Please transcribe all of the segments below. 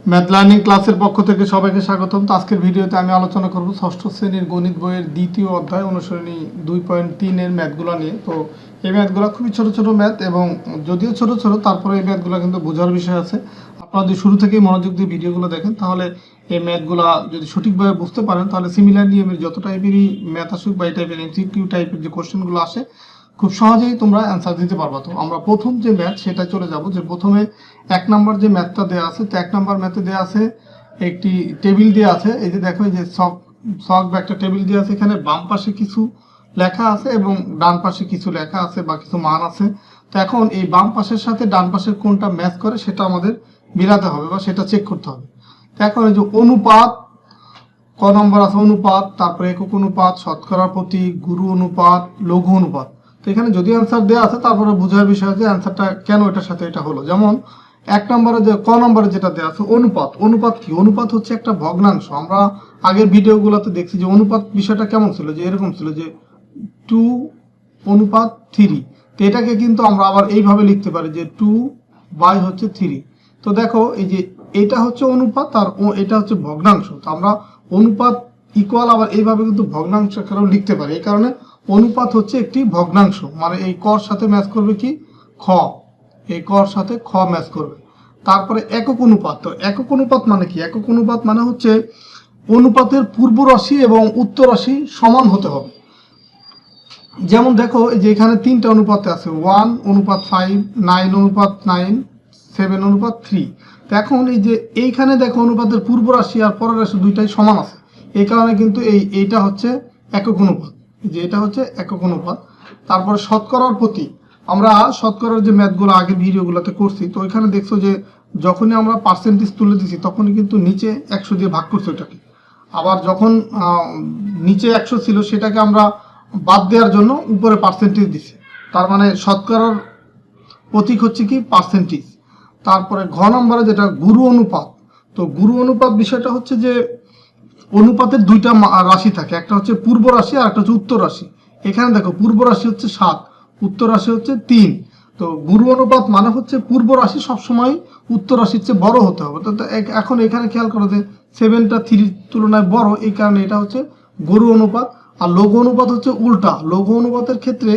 Math learning ক্লাসের পক্ষ থেকে সবাইকে স্বাগতম। তো আজকের ভিডিওতে আমি আলোচনা করব ষষ্ঠ শ্রেণীর গণিত বইয়ের দ্বিতীয় অধ্যায় অনুসরণী 2.3 এর ম্যাথগুলো নিয়ে। তো এই ম্যাথগুলো খুবই ছোট ছোট ম্যাথ এবং যদিও ছোট ছোট তারপরে এই ম্যাথগুলো কিন্তু বোঝার বিষয় আছে। আপনারা যদি শুরু থেকেই মনোযোগ দিয়ে ভিডিওগুলো দেখেন তাহলে এই ম্যাথগুলো যদি সঠিকভাবে বুঝতে পারেন তাহলে সিমিলার নিয়মের যত টাইপেরই ম্যাথ আসুক বা এই টাইপের এমসিকিউ টাইপের যে কোশ্চেনগুলো আসে খুব সহজেই তোমরা অ্যান্সার দিতে পারবা। তো আমরা প্রথম যে ম্যাথ সেটা চলে যাব। যে প্রথমে 1 নম্বর যে ম্যাথটা দেওয়া আছে, তো 1 নম্বর ম্যাথে দেওয়া আছে একটি টেবিল দেওয়া আছে। এই যে দেখো, এই যে ছক বা একটা টেবিল দেওয়া আছে, এখানে বাম পাশে কিছু লেখা আছে এবং ডান পাশে কিছু লেখা আছে বা কিছু মান আছে। তো এখন এই বাম পাশের সাথে ডান পাশের কোনটা ম্যাচ করে সেটা আমাদের মিলাতে হবে বা সেটা চেক করতে হবে। তো এখন এই যে অনুপাত, ক নম্বর আছে অনুপাত, তারপরে একক অনুপাত, শতকরা প্রতি, গুরু অনুপাত, লঘু অনুপাত। তো এখানে যদি অ্যান্সার দেওয়া আছে তারপরে বোঝার বিষয় যে অ্যান্সারটা কেন এটার সাথে এটা হলো। যেমন 1 নম্বরে যে ক নম্বরে যেটা দেওয়া আছে অনুপাত। অনুপাত কি? অনুপাত হচ্ছে একটা ভগ্নাংশ। আমরা আগের ভিডিওগুলোতে দেখছি যে অনুপাত বিষয়টা কেমন ছিল, যে এরকম ছিল যে 2:3। তো এটাকে কিন্তু আমরা আবার এইভাবে লিখতে পারি যে 2/3। তো দেখো, এই যে এটা হচ্ছে অনুপাত আর এটা হচ্ছে ভগ্নাংশ। তো আমরা অনুপাত ইকুয়াল আবার এইভাবে কিন্তু ভগ্নাংশ আকারেও লিখতে পারি। এই কারণে অনুপাত হচ্ছে একটি ভগ্নাংশ, মানে এই কর সাথে ম্যাচ করবে কি? খ। এই কর সাথে খ ম্যাচ করবে। তারপরে একক অনুপাত। তো একক অনুপাত মানে কি? একক অনুপাত মানে হচ্ছে অনুপাতের পূর্ব রাশি এবং উত্তর রাশি সমান হতে হবে। যেমন দেখো, যে এখানে 3টা অনুপাতে আছে, 1:5, 9:9, 7:3। তো এখন এই যে এইখানে দেখো অনুপাতের পূর্ব রাশি আর পরের রাশি দুইটাই সমান আছে। এই কারণে কিন্তু এইটা হচ্ছে একক অনুপাত, যে এটা হচ্ছে একক অনুপাত। তারপরে শতকরার প্রতি, আমরা শতকরার যে ম্যাথগুলো আগের ভিডিওগুলোতে করছি, তো এখানে দেখছো যে যখনই আমরা পার্সেন্টেজ তুলে দিছি তখনই কিন্তু নিচে 100 দিয়ে ভাগ করছি ওটাকে। আবার যখন নিচে 100 ছিল সেটাকে আমরা বাদ দেওয়ার জন্য উপরে পার্সেন্টেজ দিছি। তার মানে শতকরার প্রতীক হচ্ছে কি? পার্সেন্টেজ। তারপরে ঘ নম্বরে যেটা গুরু অনুপাত। তো গুরু অনুপাত বিষয়টা হচ্ছে যে অনুপাতের দুইটা রাশি থাকে, একটা হচ্ছে পূর্ব রাশি আর একটা হচ্ছে উত্তর রাশি। এখানে দেখো পূর্ব রাশি হচ্ছে 7, উত্তর রাশি হচ্ছে 3। তো গুরু অনুপাত মানে হচ্ছে পূর্ব রাশি সবসময় উত্তর রাশির চেয়ে বড় হতে হবে। তো এখন এখানে খেয়াল করো যে 7টা 3 তুলনায় বড়, এই কারণে এটা হচ্ছে গুরু অনুপাত। আর লঘু অনুপাত হচ্ছে উল্টা। লঘু অনুপাতের ক্ষেত্রে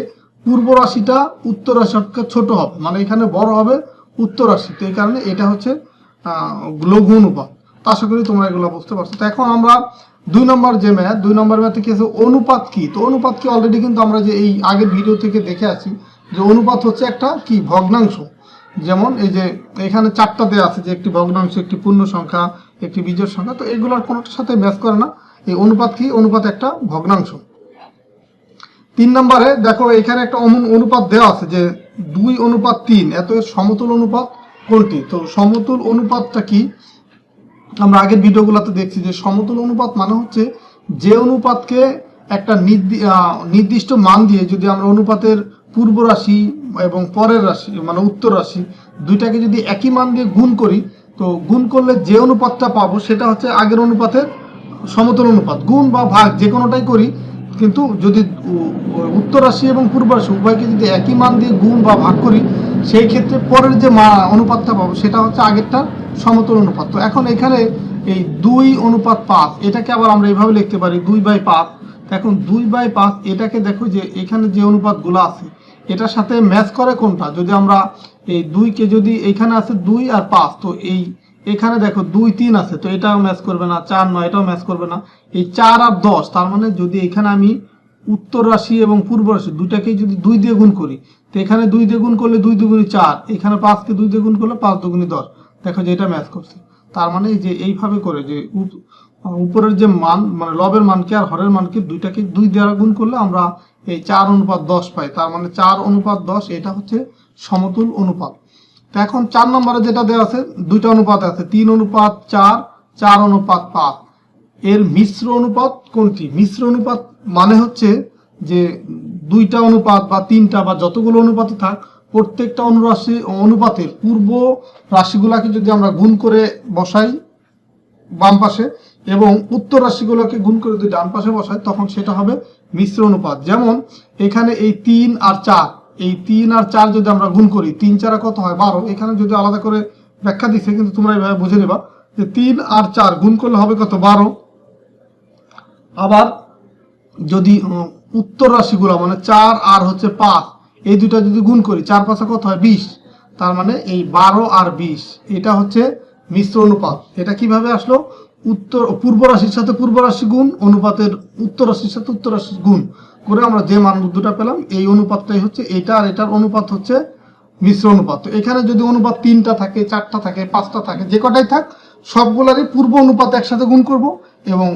পূর্ব রাশিটা উত্তর রাশির ছোট হবে, মানে এখানে বড় হবে উত্তর রাশি। তো এই কারণে এটা হচ্ছে লঘু অনুপাত। আশা করি তোমরা এগুলো বুঝতে পারছো। তো এখন আমরা 2 নম্বর যে ম্যাথ, 2 নম্বর ম্যাথে কি আছে? অনুপাত কি? তো অনুপাত কি অলরেডি কিন্তু আমরা যে এই আগের ভিডিও থেকে দেখে আছি যে অনুপাত হচ্ছে একটা কি? ভগ্নাংশ। যেমন এই যে এখানে 4টা দেওয়া আছে, যে একটি ভগ্নাংশ, একটি পূর্ণ সংখ্যা, একটি বিজোড় সংখ্যা। তো এগুলোর কোনোটার সাথে ম্যাচ করে না। এই অনুপাত কি? অনুপাত একটা ভগ্নাংশ। 3 নম্বরে দেখো, এখানে একটা অনুপাত দেওয়া আছে যে 2:3। এত এর সমতুল অনুপাত কোনটি? তো সমতুল অনুপাতটা কি? আমরা আগের ভিডিওগুলোতে দেখছি যে সমতুল অনুপাত মানে হচ্ছে যে অনুপাতকে একটা নির্দিষ্ট মান দিয়ে যদি আমরা অনুপাতের পূর্ব রাশি এবং পরের রাশি মানে উত্তর রাশি দুইটাকে যদি একই মান দিয়ে গুণ করি, তো গুণ করলে যে অনুপাতটা পাবো সেটা হচ্ছে আগের অনুপাতের সমতুল অনুপাত। গুণ বা ভাগ যে কোনোটাই করি, কিন্তু যদি উত্তর রাশি এবং পূর্ব রাশি উভয়কে যদি একই মান দিয়ে গুণ বা ভাগ করি, সেই ক্ষেত্রে পরের যে অনুপাতটা পাবো সেটা হচ্ছে আগেরটার সমতুল অনুপাত। তো এখন এখানে এই 2:5, এটাকে আবার আমরা এইভাবে লিখতে পারি 2/5। এখন 2/5 এটাকে দেখো যে এখানে যে অনুপাতগুলো আছে এটার সাথে ম্যাচ করে কোনটা? যদি আমরা এই 2কে, যদি এখানে আছে 2 আর 5, তো এই এখানে দেখো 2, 3 আছে, তো এটাও ম্যাচ করবে না। 4, 9 এটাও ম্যাচ করবে না। এই 4 আর 10, তার মানে যদি এখানে আমি উত্তর রাশি এবং পূর্ব রাশি দুইটাকেই যদি 2 দিয়ে গুণ করি, তো এখানে 2 দিয়ে গুণ করলে 2 দুগুণে 4, এখানে 5কে 2 দিয়ে গুণ করলে 5 দুগুণে 10। দেখো যে এটা ম্যাচ করছে। তার মানে যে এইভাবে করে যে উপরের যে মান মানে লবের মানকে আর হরের মানকে দুইটাকে 2 দ্বারা গুণ করলে আমরা এই 4:10 পাই। তার মানে 4:10 এটা হচ্ছে সমতুল অনুপাত। তো এখন 4 নম্বরে যেটা দেওয়া আছে, দুইটা অনুপাত আছে, 3:4, 4:5। এর মিশ্র অনুপাত কোনটি? মিশ্র অনুপাত মানে হচ্ছে যে দুইটা অনুপাত বা 3টা বা যতগুলো অনুপাত থাক, প্রত্যেকটা অনুপাতের পূর্ব রাশিগুলাকে যদি আমরা গুণ করে বসাই বাম পাশে এবং উত্তর রাশিগুলোকে গুণ করে যদি ডান পাশে বসাই, তখন সেটা হবে মিশ্র অনুপাত। যেমন এখানে এই 3 আর 4, এই 3 আর 4 যদি আমরা গুণ করি, 3 4 কত হয়? 12। এখানে যদি আলাদা করে ব্যাখ্যা দিচ্ছে, কিন্তু তোমরা এইভাবে বুঝে নেবা যে 3 আর 4 গুণ করলে হবে কত 12। আবার যদি উত্তর রাশিগুলো মানে 4 আর হচ্ছে 5 এই দুইটা যদি গুণ করি 4 5 কত হয় 20, তার মানে এই 12 আর 20 এটা হচ্ছে মিশ্র অনুপাত। এটা কিভাবে আসলো? পূর্ব রাশির সাথে পূর্ব রাশি গুণ অনুপাতের উত্তর রাশির সাথে উত্তর রাশি গুণ করে আমরা যে মান দুটো পেলাম এই অনুপাতটাই হচ্ছে এটা, আর এটার অনুপাত হচ্ছে মিশ্র অনুপাত। তো এখানে যদি অনুপাত 3টা থাকে 4টা থাকে 5টা থাকে যে কটাই থাক সবগুলারই পূর্ব অনুপাত একসাথে গুণ করব এবং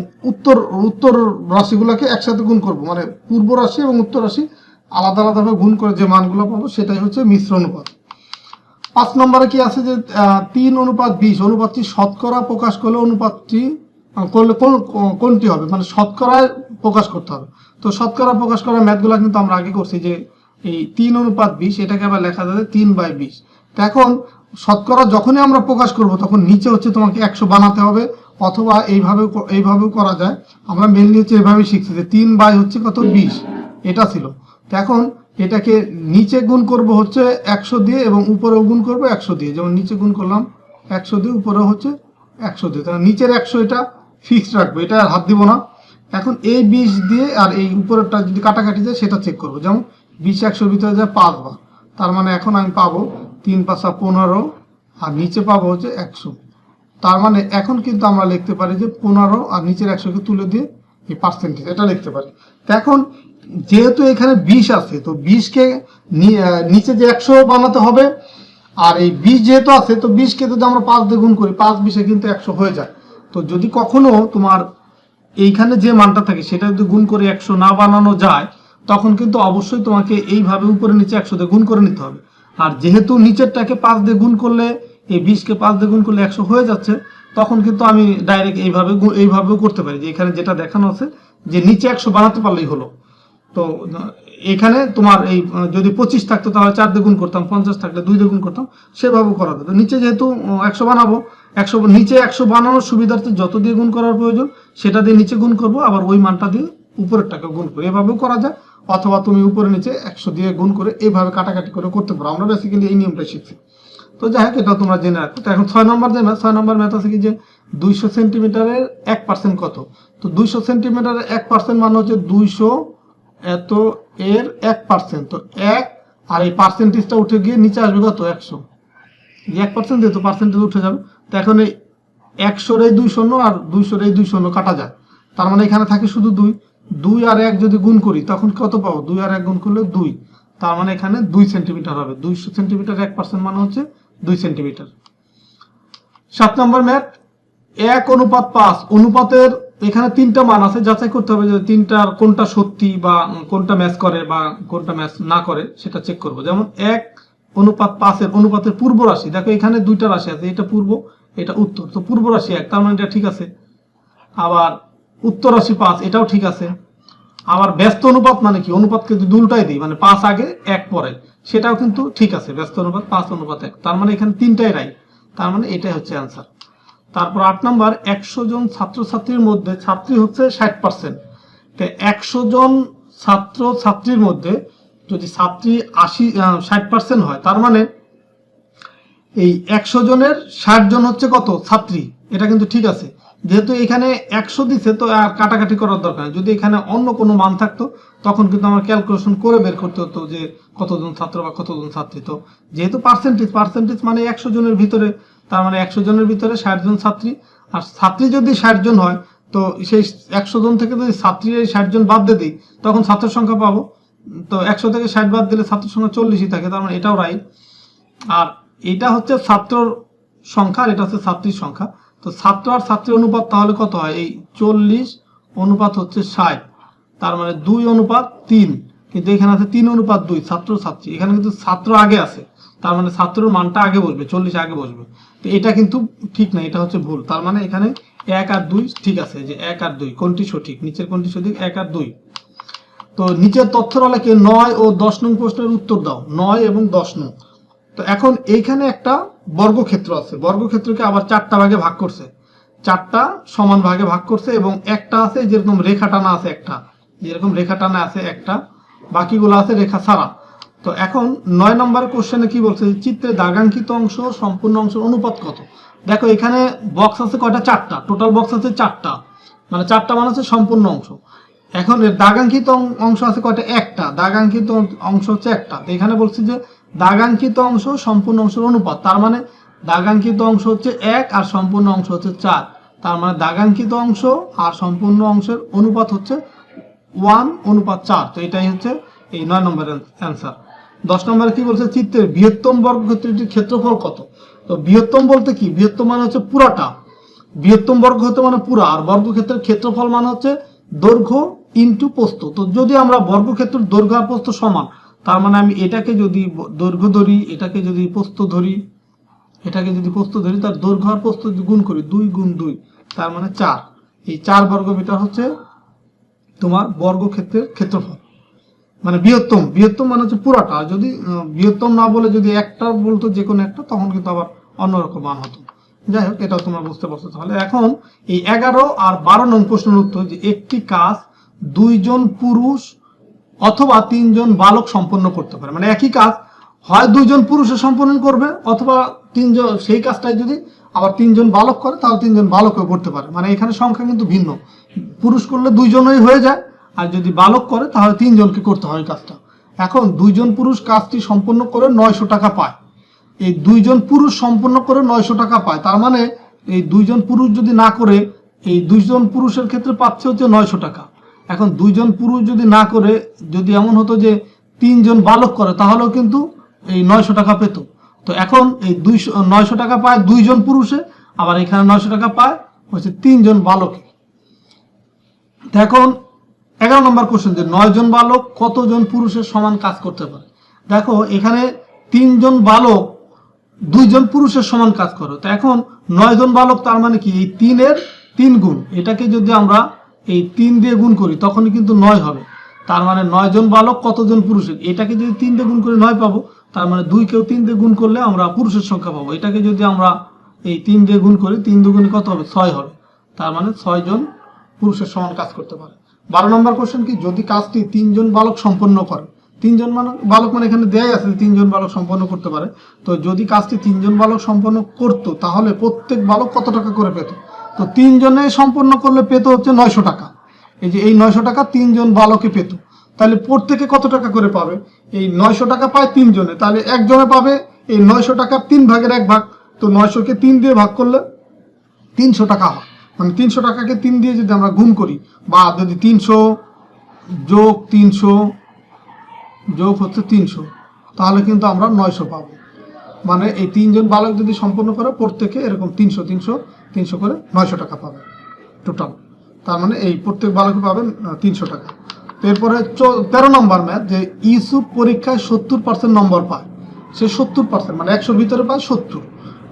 উত্তর রাশিগুলোকে একসাথে গুণ করব, মানে পূর্ব রাশি এবং উত্তর রাশি আলাদা আলাদাভাবে গুণ করে যে মানগুলো পাবো সেটাই হচ্ছে মিশ্র অনুপাত। 5 নম্বরে কি আছে যে 3:20 অনুপাতটি শতকরা প্রকাশ করলে অনুপাতটি করলে কোনটি হবে, মানে শতকরায় প্রকাশ করতে হবে। তো শতকরা প্রকাশ করার ম্যাথগুলো কিন্তু আমরা আগে করছি যে এই 3:20 এটাকে আবার লেখা যাবে 3/20। তো এখন শতকরা যখনই আমরা প্রকাশ করব তখন নিচে হচ্ছে তোমাকে 100 বানাতে হবে, অথবা এইভাবেও করা যায়। আমরা মেনলি হচ্ছে এইভাবেই শিখছি যে 3 হচ্ছে কত 20 এটা ছিল। তো এখন এটাকে নিচে গুণ করব হচ্ছে 100 দিয়ে এবং উপরেও গুণ করব 100 দিয়ে, যেমন নিচে গুণ করলাম 100 দিয়ে উপরেও হচ্ছে 100 দিয়ে, তাহলে নিচের 100 এটা ফিক্সড রাখবো, এটা আর হাত দিব না। এখন এই 20 দিয়ে আর এই উপরেরটা যদি কাটাকাটি যায় সেটা চেক করব, যেমন 20 100 ভিতরে যায় 5 বার, তার মানে এখন আমি পাবো 3 5 15 আর নিচে পাবো হচ্ছে 100। তার মানে এখন কিন্তু আমরা লিখতে পারি যে 15 আর নিচের 100কে তুলে দিয়ে এই পার্সেন্টেজ এটা লিখতে পারি। তো এখন যেহেতু এখানে 20 আছে তো 20কে নিচে যে 100 বানাতে হবে, আর এই 20 যেহেতু আছে তো 20কে যদি আমরা 5 দিয়ে গুণ করি 5 20 কিন্তু 100 হয়ে যায়। তো যদি কখনো তোমার এইখানে যে মানটা থাকে সেটা যদি গুণ করে 100 না বানানো যায় তখন কিন্তু অবশ্যই তোমাকে এইভাবে উপরে নিচে 100 দিয়ে গুণ করে নিতে হবে। আর যেহেতু নিচেরটাকে 5 দিয়ে গুণ করলে এই 20কে 5 দিয়ে গুণ করলে 100 হয়ে যাচ্ছে, তখন কিন্তু আমি ডাইরেক্ট এইভাবেও করতে পারি যে এখানে যেটা দেখানো আছে যে নিচে 100 বানাতে পারলেই হলো। তো এখানে তোমার এই যদি 25 থাকতো তাহলে 4 দিয়ে গুণ করতাম, 50 থাকলে 2 দিয়ে গুণ করতাম, সেভাবেও করা যেত। নিচে যেহেতু 100 বানাবো, নিচে 100 বানানোর সুবিধার্থে যত দিয়ে গুণ করার প্রয়োজন সেটা দিয়ে নিচে গুণ করব, আবার ওই মানটা দিয়ে উপরের টাকা গুণ করবো, এভাবেও করা যায়। অথবা তুমি উপরে নিচে 100 দিয়ে গুণ করে এইভাবে কাটাকাটি করে করতে পারো। আমরা বেসিক্যালি এই নিয়মটা শিখছি। তো যাই হোক এটা তোমরা জেনে রাখো। তো এখন 6 নম্বর যে ম্যাথ, 6 নম্বর ম্যাথ আছে কি যে 200 সেন্টিমিটারের 1% কত। তো 200 সেন্টিমিটারের 1% মানে হচ্ছে 200 এত এর 1%, তো 1 আর এই পার্সেন্টেজটা উঠে গিয়ে নিচে আসবে কত 100, যে 1% দিয়ে তো পার্সেন্টেজ উঠে যাবে। তো এখন এই 100-র এই 2 শূন্য আর 200-র এই 2 শূন্য কাটা যায়, তার মানে এখানে থাকে শুধু 2 আর 1 যদি গুণ করি তখন কত পাবো, 2 আর 1 গুণ করলে 2, তার মানে এখানে 2 সেন্টিমিটার হবে। 200 সেন্টিমিটার 1% মানে হচ্ছে 2 সেন্টিমিটার। 7 নম্বর ম্যাথ 1:5 অনুপাতের এখানে 3টা মান আছে, যাচাই করতে হবে যে 3টার কোনটা সত্যি বা কোনটা ম্যাচ করে বা কোনটা ম্যাচ না করে সেটা চেক করব। যেমন 1:5 এর অনুপাতের পূর্ব রাশি, দেখো এখানে 2টা রাশি আছে, এটা পূর্ব এটা উত্তর, তো পূর্ব রাশি 1 তার মানে এটা ঠিক আছে। আবার উত্তর রাশি 5 এটাও ঠিক আছে। আবার ব্যস্ত অনুপাত মানে কি, অনুপাতকে যদি উল্টাই দিই মানে 5 আগে 1 পরে সেটাও কিন্তু ঠিক আছে, ব্যস্ত অনুপাত 5:1, তার মানে এখানে 3টাই রাইট, তার মানে এটাই হচ্ছে অ্যান্সার। তারপর 8 নাম্বার 100 জন ছাত্রছাত্রীর মধ্যে ছাত্রী হচ্ছে 60%, তো 100 জন ছাত্রছাত্রীর মধ্যে যদি ছাত্রী 60% হয় তার মানে এই 100 জনের 60 জন হচ্ছে কত ছাত্রী, এটা কিন্তু ঠিক আছে। যেহেতু এখানে 100 দিছে তো আর কাটাকাটি করার দরকার নেই, যদি এখানে অন্য কোনো মান থাকতো তখন কিন্তু আমার ক্যালকুলেশন করে বের করতে হতো যে কতজন ছাত্র বা কতজন ছাত্রী। তো যেহেতু পার্সেন্টেজ মানে 100 জনের ভিতরে, তার মানে 100 জনের ভিতরে 60 জন ছাত্রী, আর ছাত্রী যদি 60 জন হয় তো সেই 100 জন থেকে যদি ছাত্রীর 60 জন বাদ দিয়ে দিই তখন ছাত্রের সংখ্যা পাবো। তো 100 থেকে 60 বাদ দিলে ছাত্রের সংখ্যা 40ই থাকে, তার মানে এটাও রাইট। আর এটা হচ্ছে ছাত্রর সংখ্যা আর এটা হচ্ছে ছাত্রীর সংখ্যা। তো ছাত্র আর ছাত্রীর অনুপাত তাহলে কত হয়, এই 40 অনুপাত হচ্ছে 60, তার মানে 2:3, কিন্তু এখানে আছে 3:2 ছাত্র ছাত্রী, এখানে কিন্তু ছাত্র আগে আছে, তার মানে ছাত্রের মানটা আগে বসবে, 40 আগে বসবে। তো এটা কিন্তু ঠিক না, এটা হচ্ছে ভুল। তার মানে এখানে 1 আর 2 ঠিক আছে, যে 1 আর 2 কোনটি সঠিক, নিচের কোনটি সঠিক, 1 আর 2। তো নিচের তথ্যরালেকে 9 ও 10 নং প্রশ্নের উত্তর দাও, 9 এবং 10 নং। তো এখন এইখানে একটা বর্গক্ষেত্র আছে, বর্গক্ষেত্রকে আবার 4টা ভাগে ভাগ করছে, 4টা সমান ভাগে ভাগ করছে এবং একটা আছে যেরকম রেখা টানা আছে, একটা যেরকম রেখা টানা আছে একটা, বাকিগুলো আছে রেখা ছাড়া। তো তো এখন 9 নম্বর কোশ্চেনে কি বলছে, চিত্রে দাগাঙ্কিত অংশ সম্পূর্ণ অংশের অনুপাত কত। দেখো এখানে বক্স আছে কয়টা, 4টা, টোটাল বক্স আছে 4টা, মানে 4টা মানে হচ্ছে সম্পূর্ণ অংশ। এখন এর দাগাঙ্কিত অংশ আছে কয়টা, একটা, দাগাঙ্কিত অংশ হচ্ছে একটা। তো এখানে বলছি যে দাগাঙ্কিত অংশ সম্পূর্ণ অংশের অনুপাত, তার মানে দাগাঙ্কিত অংশ হচ্ছে 1 আর সম্পূর্ণ অংশ হচ্ছে 4, তার মানে দাগাঙ্কিত অংশ আর সম্পূর্ণ অংশের অনুপাত হচ্ছে 1:4। তো এটাই হচ্ছে এই 9 নম্বরের অ্যান্সার। 10 নম্বরে কি বলছে, চিত্রের বৃহত্তম বর্গক্ষেত্রটির ক্ষেত্রফল কত। তো বৃহত্তম বলতে কি, বৃহত্তম মানে হচ্ছে পুরাটা, বৃহত্তম বর্গ হতে মানে পুরা, আর বর্গক্ষেত্রের ক্ষেত্রফল মানে হচ্ছে দৈর্ঘ্য ইনটু প্রস্থ। তো যদি আমরা বর্গক্ষেত্রের দৈর্ঘ্য আর প্রস্থ সমান, তার মানে আমি এটাকে যদি দৈর্ঘ্য ধরি, এটাকে যদি প্রস্থ ধরি, এটাকে যদি প্রস্থ ধরি, তার দৈর্ঘ্য আর প্রস্থ যদি গুণ করি, 2 গুণ 2 তার মানে 4, এই 4 বর্গমিটার হচ্ছে তোমার বর্গক্ষেত্রের ক্ষেত্রফল। মানে বৃহত্তম মানে হচ্ছে পুরাটা, আর যদি বৃহত্তম না বলে যদি একটা বলতো, যে কোনো একটা, তখন কিন্তু আবার অন্যরকম মান হতো। যাই হোক, এটাও তোমরা বুঝতে পারছো। তাহলে এখন এই 11 আর 12 নং প্রশ্নের উত্তর, যে একটি কাজ 2 জন পুরুষ অথবা 3 জন বালক সম্পন্ন করতে পারে। মানে একই কাজ হয় 2 জন পুরুষে সম্পন্ন করবে, অথবা 3 জন, সেই কাজটাই যদি আবার 3 জন বালক করে, তাহলে 3 জন বালকও করতে পারে। মানে এখানে সংখ্যা কিন্তু ভিন্ন, পুরুষ করলে 2 জনই হয়ে যায়, আর যদি বালক করে তাহলে 3 জনকে করতে হয় কাজটা। এখন 2 জন পুরুষ কাজটি সম্পন্ন করে 900 টাকা পায়। এই 2 জন পুরুষ সম্পন্ন করে 900 টাকা পায়, তার মানে এই 2 জন পুরুষ যদি না করে, এই 2 জন পুরুষের ক্ষেত্রে পাচ্ছে হচ্ছে 900 টাকা। এখন 2 জন পুরুষ যদি না করে, যদি এমন হতো যে 3 জন বালক করে, তাহলেও কিন্তু এই 900 টাকা পেত। তো এখন এই 900 টাকা পায় 2 জন পুরুষে, আবার এখানে 900 টাকা পায় হচ্ছে 3 জন বালকে। এখন 11 নম্বর কোশ্চেন, যে 9 জন বালক কতজন পুরুষের সমান কাজ করতে পারে। দেখো এখানে 3 জন বালক 2 জন পুরুষের সমান কাজ করে। তো এখন 9 জন বালক, তার মানে কি এই 3 এর 3 গুণ, এটাকে যদি আমরা এই 3 দিয়ে গুণ করি তখনই কিন্তু 9 হবে। তার মানে 9 জন বালক কতজন পুরুষের, এটাকে যদি 3 দিয়ে গুণ করে 9 পাবো, তার মানে 2 কেও 3 দিয়ে গুণ করলে আমরা পুরুষের সংখ্যা পাবো। এটাকে যদি আমরা এই 3 দিয়ে গুণ করি, 3 দুগুণে কত হবে, 6 হবে। তার মানে 6 জন পুরুষের সমান কাজ করতে পারে। 12 নম্বর কোশ্চেন কি, যদি কাজটি 3 জন বালক সম্পন্ন করে, 3 জন বালক মানে এখানে দেয়াই আছে 3 জন বালক সম্পন্ন করতে পারে। তো যদি কাজটি 3 জন বালক সম্পন্ন করতো, তাহলে প্রত্যেক বালক কত টাকা করে পেত। তো 3 জনে সম্পন্ন করলে পেত হচ্ছে 900 টাকা। এই যে এই 900 টাকা 3 জন বালকে পেত, তাহলে প্রত্যেকে কত টাকা করে পাবে, এই 900 টাকা পায় 3 জনে, তাহলে একজনে পাবে এই 900 টাকার 3 ভাগের 1 ভাগ। তো 900-কে 3 দিয়ে ভাগ করলে 300 টাকা হয়। মানে 300 টাকাকে 3 দিয়ে যদি আমরা গুণ করি, বা যদি 300 যোগ 300 যোগ হচ্ছে 300, তাহলে কিন্তু আমরা 900 পাবো। মানে এই 3 জন বালক যদি সম্পন্ন করে, প্রত্যেকে এরকম 300 করে 900 টাকা পাবে টোটাল। তার মানে এই প্রত্যেক বালক পাবেন 300 টাকা। এরপরে 13 নম্বর ম্যাথ, যে ইউসুফ পরীক্ষায় 70% নম্বর পায়। সে 70%, মানে 100-র ভিতরে পায় 70।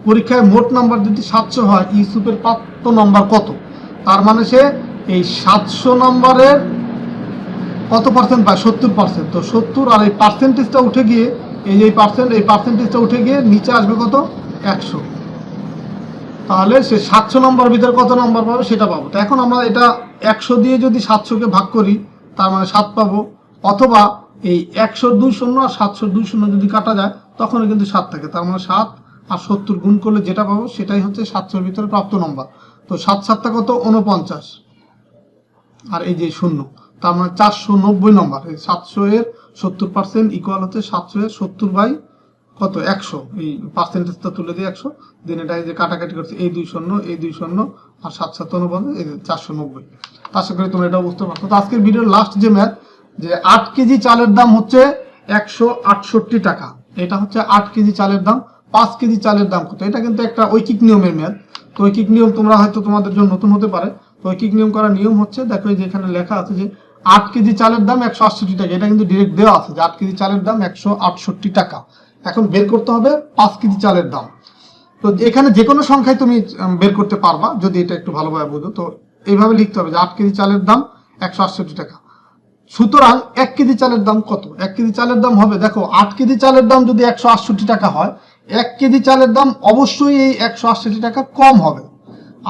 পরীক্ষায় মোট নাম্বার যদি 700 হয়, ইউসুফের প্রাপ্ত নম্বর কত। তার মানে সে এই 700 নম্বরের কত পার্সেন্ট পায়, 70%। তো 70 আর এই পার্সেন্টেজটা উঠে গিয়ে, এই পার্সেন্টেজটা উঠে গিয়ে নিচে আসবে কত, 100। তাহলে সে 700 নম্বর ভিতরে কত নম্বর পাবে সেটা পাবো। তো এখন আমরা এটা 100 দিয়ে যদি 700-কে ভাগ করি, তার মানে 7 পাবো। অথবা এই 100-র 2 শূন্য আর 700-র 2 শূন্য যদি কাটা যায়, তখনও কিন্তু 7 থাকে। তার মানে 7 আর 70 গুণ করলে যেটা পাবো সেটাই হচ্ছে 700-র ভিতরে প্রাপ্ত নম্বর। তো 7-7 কত, 49, আর এই যে শূন্য, তার মানে 490 নম্বর। এই 700-এর 70% ইকুয়াল হচ্ছে 700-এর 70 বাই কত, 100। এই পার্সেন্টেজটা তুলে দিয়ে 100 দিন, এটা এই যে কাটাকাটি করছে, এই 2 শূন্য, এই 2 শূন্য, আর 7-7 49, এই 490। আশা করি তোমরা এটাও বুঝতে পারছো। তো আজকের ভিডিওর লাস্ট যে ম্যাথ, যে 8 কেজি চালের দাম হচ্ছে 168 টাকা। এটা হচ্ছে 8 কেজি চালের দাম। 5 কেজি চালের দাম কত। এটা কিন্তু একটা ঐকিক নিয়মের ম্যাথ। তো ঐকিক নিয়ম তোমরা হয়তো তোমাদের জন্য নতুন হতে পারে। তো ঐকিক নিয়ম করার নিয়ম হচ্ছে, দেখো এই যে এখানে লেখা আছে যে 8 কেজি চালের দাম 168 টাকা। এটা কিন্তু ডিরেক্ট দেওয়া আছে যে 8 কেজি চালের দাম 168 টাকা। এখন বের করতে হবে 5 কেজি চালের দাম। তো এখানে যে কোনো সংখ্যায় তুমি বের করতে পারবা, যদি এটা একটু ভালোভাবে বুঝো। তো এইভাবে লিখতে হবে যে 8 কেজি চালের দাম 168 টাকা। সুতরাং 1 কেজি চালের দাম কত। 1 কেজি চালের দাম হবে, দেখো 8 কেজি চালের দাম যদি 168 টাকা হয়, 1 কেজি চালের দাম অবশ্যই এই 168 টাকা কম হবে।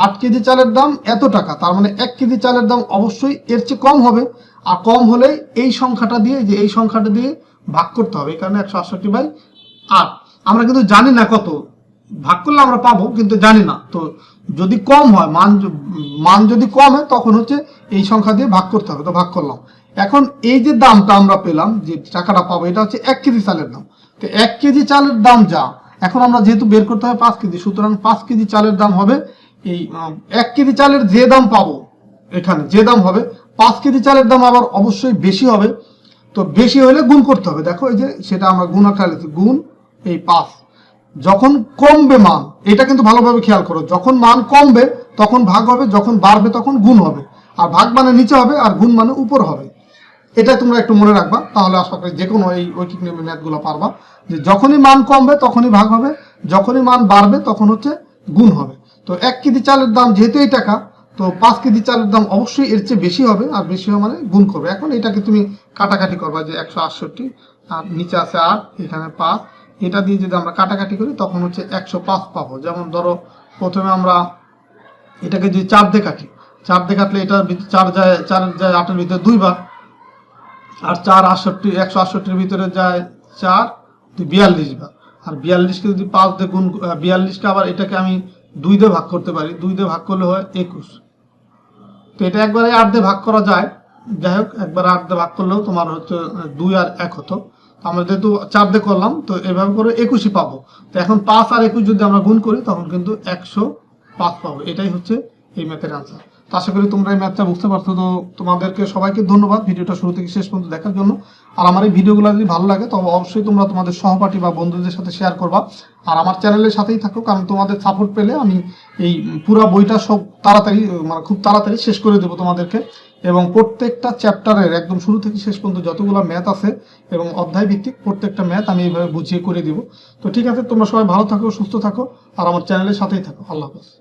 8 কেজি চালের দাম এত টাকা, তার মানে 1 কেজি চালের দাম অবশ্যই এর চেয়ে কম হবে। আর কম হলে এই সংখ্যাটা দিয়ে, যে এই সংখ্যাটা দিয়ে ভাগ করতে হবে, এই কারণে 168/8। আমরা কিন্তু জানি না কত, ভাগ করলে আমরা পাবো কিন্তু জানি না। তো যদি কম হয়, মান যদি কম হয় তখন হচ্ছে এই সংখ্যা দিয়ে ভাগ করতে হবে। তো ভাগ করলাম। এখন এই যে দামটা আমরা পেলাম, যে টাকাটা পাবো, এটা হচ্ছে 1 কেজি চালের দাম। তো 1 কেজি চালের দাম যা, এখন আমরা যেহেতু বের করতে হবে 5 কেজি, সুতরাং 5 কেজি চালের দাম হবে এই 1 কেজি চালের যে দাম পাবো, এখানে যে দাম হবে 5 কেজি চালের দাম আবার অবশ্যই বেশি হবে। তো বেশি হলে গুণ করতে হবে। দেখো এই যে সেটা আমরা গুণ আকারে লিখছি, গুণ এই 5। যখন কমবে মান, এটা কিন্তু ভালোভাবে খেয়াল করো, যখন মান কমবে তখন ভাগ হবে, যখন বাড়বে তখন গুণ হবে। আর ভাগ মানে নিচে হবে আর গুণ মানে উপর হবে। এটা তোমরা একটু মনে রাখবা, তাহলে আশা করি যে কোনো এই ঐকিক নিয়মের ম্যাথগুলো পারবা। যে যখনই মান কমবে তখনই ভাগ হবে, যখনই মান বাড়বে তখন হচ্ছে গুণ হবে। তো 1 কেজি চালের দাম যেহেতু এই টাকা, তো 5 কেজি চালের দাম অবশ্যই এর চেয়ে বেশি হবে, আর বেশি হবে মানে গুণ করবে। এখন এটাকে তুমি কাটাকাটি করবা, যে 168 আর নিচে আছে 8, এখানে 5, এটা দিয়ে যদি আমরা কাটাকাটি করি তখন হচ্ছে 105 পাবো। যেমন ধরো প্রথমে আমরা এটাকে যদি 4 দিয়ে কাটি, 4 দিয়ে কাটলে এটা 4 যায় 8-এর ভিতরে 2 বার, আর 4 168-এর ভিতরে যায় 4, 42 বার। আর 42কে যদি 5 দিয়ে গুণ, 42কে আবার এটাকে আমি 2 দিয়ে ভাগ করতে পারি, 2 দিয়ে ভাগ করলে হয় 21। তো এটা একবারে 8 দিয়ে ভাগ করা যায়, যাই হোক একবার 8 দিয়ে ভাগ করলেও তোমার হচ্ছে 2 আর 1 হতো। আমরা যেহেতু 4 দিয়ে করলাম, তো এভাবে করে 21ই পাবো। তো এখন 5 আর 21 যদি আমরা গুণ করি তখন কিন্তু 105 পাবো। এটাই হচ্ছে এই ম্যাথের আনসার। তো আশা করি তোমরা এই ম্যাথটা বুঝতে পারছো। তো তোমাদেরকে সবাইকে ধন্যবাদ ভিডিওটা শুরু থেকে শেষ পর্যন্ত দেখার জন্য। আর আমার এই ভিডিওগুলো যদি ভালো লাগে তবে অবশ্যই তোমরা তোমাদের সহপাঠী বা বন্ধুদের সাথে শেয়ার করবা। আর আমার চ্যানেলের সাথেই থাকো, কারণ তোমাদের সাপোর্ট পেলে আমি এই পুরো বইটা সব তাড়াতাড়ি, মানে খুব তাড়াতাড়ি শেষ করে দেবো তোমাদেরকে। এবং প্রত্যেকটা চ্যাপ্টারের একদম শুরু থেকে শেষ পর্যন্ত যতগুলো ম্যাথ আছে এবং অধ্যায় ভিত্তিক প্রত্যেকটা ম্যাথ আমি এইভাবে বুঝিয়ে করে দিব। তো ঠিক আছে, তোমরা সবাই ভালো থাকো, সুস্থ থাকো, আর আমার চ্যানেলের সাথেই থাকো। আল্লাহ হাফেজ।